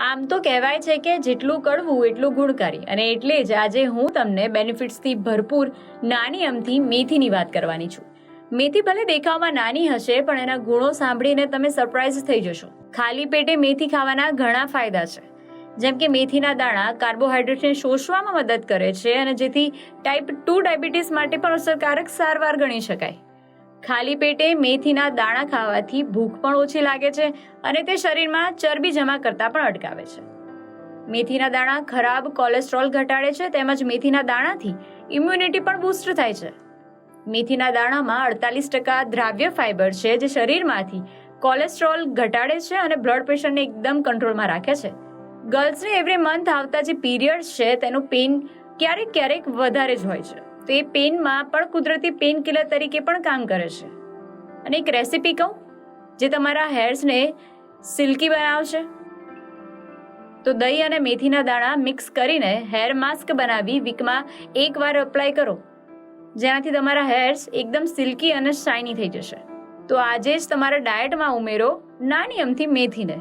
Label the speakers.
Speaker 1: આમ તો કહેવાય છે કે જેટલું કડવું એટલું ગુણકારી, અને એટલે જ આજે હું તમને બેનિફિટ્સથી ભરપૂર નાની અમથી મેથીની વાત કરવાની છું. મેથી ભલે દેખાવમાં નાની હશે, પણ એના ગુણો સાંભળીને તમે સરપ્રાઈઝ થઈ જશો. ખાલી પેટે મેથી ખાવાના ઘણા ફાયદા છે. જેમ કે મેથીના દાણા કાર્બોહાઈડ્રેટને શોષવામાં મદદ કરે છે, અને જેથી ટાઈપ 2 ડાયાબિટીસ માટે પણ અસરકારક સારવાર ગણી શકાય. ખાલી પેટે મેથીના દાણા ખાવાથી ભૂખ પણ ઓછી લાગે છે, અને તે શરીરમાં ચરબી જમા કરતા પણ અટકાવે છે. મેથીના દાણા ખરાબ કોલેસ્ટ્રોલ ઘટાડે છે, તેમજ મેથીના દાણાથી ઇમ્યુનિટી પણ બૂસ્ટ થાય છે. મેથીના દાણામાં 48% દ્રાવ્ય ફાઇબર છે, જે શરીરમાંથી કોલેસ્ટ્રોલ ઘટાડે છે અને બ્લડ પ્રેશરને એકદમ કંટ્રોલમાં રાખે છે. ગર્લ્સને એવરી મંથ આવતા જે પીરિયડ્સ છે તેનું પેઇન ક્યારેક વધારે જ હોય છે, તો એ પેઇનમાં પણ કુદરતી પેઇન કિલર તરીકે પણ કામ કરે છે. અને એક રેસીપી કહું જે તમારા હેર્સને સિલ્કી બનાવશે. તો દહીં અને મેથીના દાણા મિક્સ કરીને હેર માસ્ક બનાવી વીકમાં એકવાર અપ્લાય કરો, જેનાથી તમારા હેર્સ એકદમ સિલ્કી અને શાઇની થઈ જશે. તો આજે જ તમારા ડાયટમાં ઉમેરો નાની અમથી મેથીને.